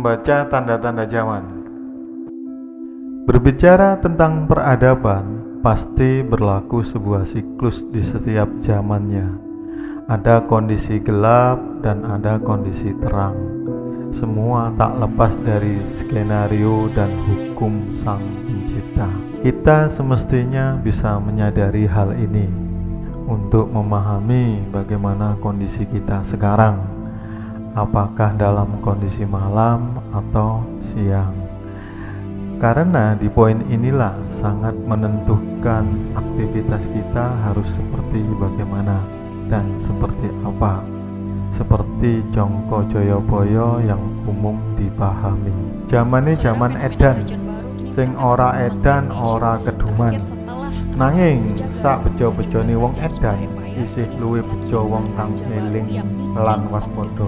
Membaca tanda-tanda zaman. Berbicara tentang peradaban, pasti berlaku sebuah siklus di setiap zamannya. Ada kondisi gelap dan ada kondisi terang. Semua tak lepas dari skenario dan hukum Sang Pencipta. Kita semestinya bisa menyadari hal ini untuk memahami bagaimana kondisi kita sekarang. Apakah dalam kondisi malam atau siang? Karena di poin inilah sangat menentukan aktivitas kita harus seperti bagaimana dan seperti apa. Seperti Jongko Joyoboyo yang umum dipahami. Zaman ini zaman edan, sing ora edan ora keduman. Nanging sak bejo-bejone wong edan isih luwih bejo wong kang eling lan waspada.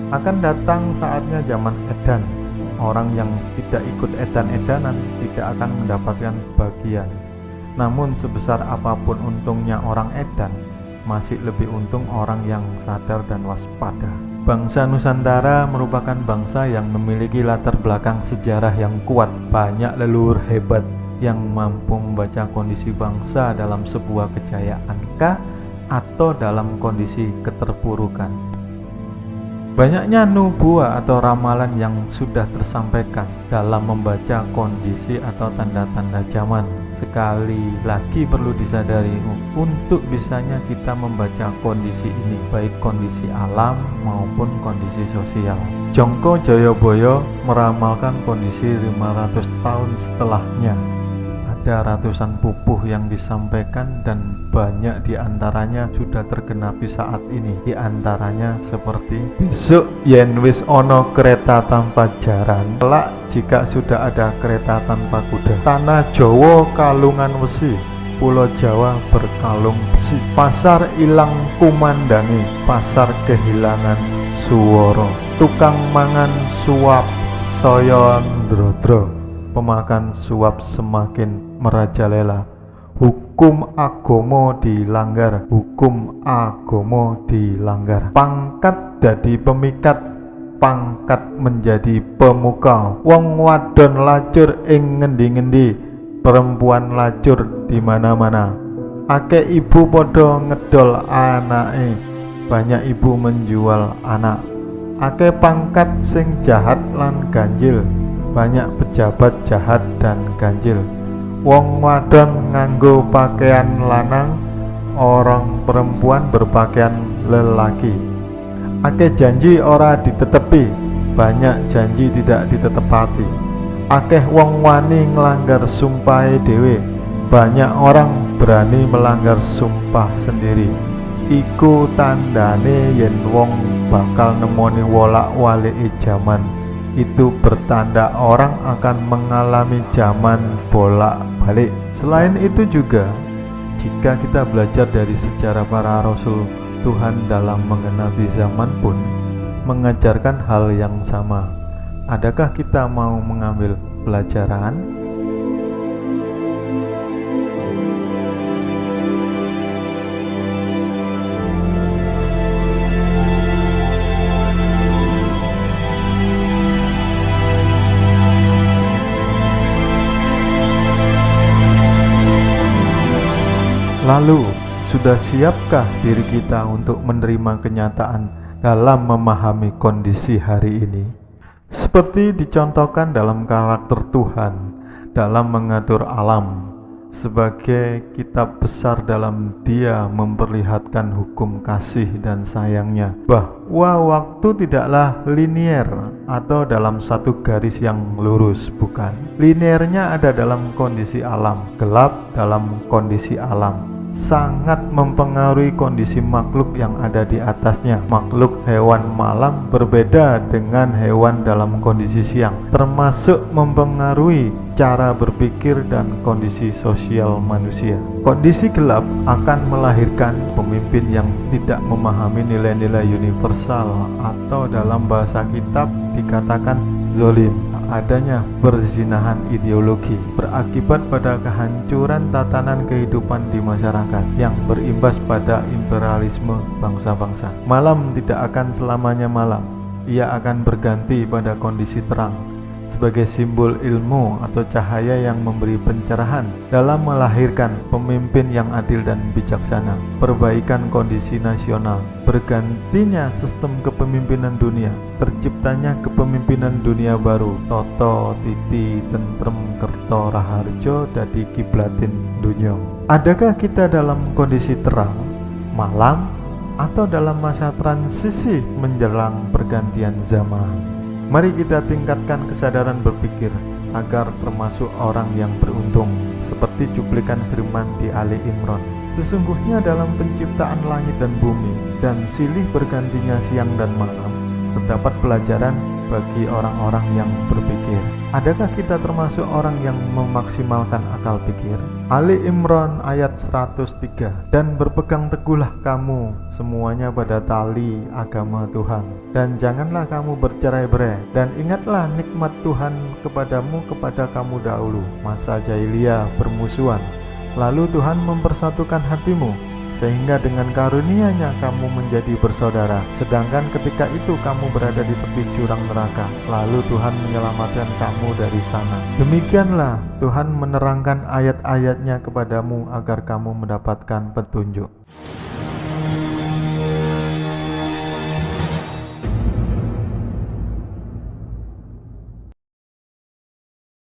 Akan datang saatnya zaman edan. Orang yang tidak ikut edan-edanan tidak akan mendapatkan bagian. Namun sebesar apapun untungnya orang edan, masih lebih untung orang yang sadar dan waspada. Bangsa Nusantara merupakan bangsa yang memiliki latar belakang sejarah yang kuat. Banyak leluhur hebat yang mampu membaca kondisi bangsa dalam sebuah kejayaankah atau dalam kondisi keterpurukan. Banyaknya nubuah atau ramalan yang sudah tersampaikan dalam membaca kondisi atau tanda-tanda zaman. Sekali lagi perlu disadari, untuk bisanya kita membaca kondisi ini, baik kondisi alam maupun kondisi sosial. Jongko Joyoboyo meramalkan kondisi 500 tahun setelahnya. Ada ratusan pupuh yang disampaikan dan banyak diantaranya sudah tergenapi saat ini. Diantaranya seperti besok yen wis ono kereta tanpa jaran, kelak jika sudah ada kereta tanpa kuda. Tanah Jawa kalungan wesi, Pulau Jawa berkalung besi. Pasar ilang kumandangi, pasar kehilangan suworo. Tukang mangan suap saya ndrodro, pemakan suap semakin merajalela. Hukum agomo dilanggar, hukum agomo dilanggar. Pangkat dadi pemikat, pangkat menjadi pemuka. Wong wadon lacur ing ngendi-ngendi, perempuan lacur di mana-mana. Akeh ibu podo ngedol anake, banyak ibu menjual anak. Akeh pangkat sing jahat lan ganjil, banyak pejabat jahat dan ganjil. Wong wadon nganggo pakaian lanang, orang perempuan berpakaian lelaki. Akeh janji ora ditetepi, banyak janji tidak ditetepati. Akeh wong wani nglanggar sumpahe dhewe, banyak orang berani melanggar sumpah sendiri. Iku tandane yen wong bakal nemoni wolak-walike jaman. Itu bertanda orang akan mengalami zaman bolak-balik. Selain itu juga, jika kita belajar dari sejarah para rasul Tuhan dalam mengenapi zaman pun mengajarkan hal yang sama. Adakah kita mau mengambil pelajaran? Lalu, sudah siapkah diri kita untuk menerima kenyataan dalam memahami kondisi hari ini? Seperti dicontohkan dalam karakter Tuhan dalam mengatur alam, sebagai kitab besar dalam Dia memperlihatkan hukum kasih dan sayangnya, bahwa waktu tidaklah linier atau dalam satu garis yang lurus, bukan. Liniernya ada dalam kondisi alam, gelap dalam kondisi alam. Sangat mempengaruhi kondisi makhluk yang ada di atasnya. Makhluk hewan malam berbeda dengan hewan dalam kondisi siang, termasuk mempengaruhi cara berpikir dan kondisi sosial manusia. Kondisi gelap akan melahirkan pemimpin yang tidak memahami nilai-nilai universal, atau dalam bahasa kitab dikatakan zolim. Adanya perzinahan ideologi berakibat pada kehancuran tatanan kehidupan di masyarakat yang berimbas pada imperialisme bangsa-bangsa. Malam tidak akan selamanya malam. ia akan berganti pada kondisi terang sebagai simbol ilmu atau cahaya yang memberi pencerahan dalam melahirkan pemimpin yang adil dan bijaksana, perbaikan kondisi nasional, bergantinya sistem kepemimpinan dunia, terciptanya kepemimpinan dunia baru, Toto, Titi, Tentrem, Kerto, Raharjo, dadi kiblatin dunya. Adakah kita dalam kondisi terang, malam, atau dalam masa transisi menjelang pergantian zaman? Mari kita tingkatkan kesadaran berpikir agar termasuk orang yang beruntung, seperti cuplikan firman di Ali Imran. Sesungguhnya dalam penciptaan langit dan bumi dan silih bergantinya siang dan malam, terdapat pelajaran bagi orang-orang yang berpikir. Adakah kita termasuk orang yang memaksimalkan akal pikir? Ali Imran ayat 103. Dan berpegang teguhlah kamu semuanya pada tali agama Tuhan, dan janganlah kamu bercerai-berai, dan ingatlah nikmat Tuhan kepadamu kepada kamu dahulu, masa jahiliyah bermusuhan, lalu Tuhan mempersatukan hatimu, sehingga dengan karunia-Nya kamu menjadi bersaudara. Sedangkan ketika itu kamu berada di tepi jurang neraka, lalu Tuhan menyelamatkan kamu dari sana. Demikianlah Tuhan menerangkan ayat-ayat-Nya kepadamu agar kamu mendapatkan petunjuk.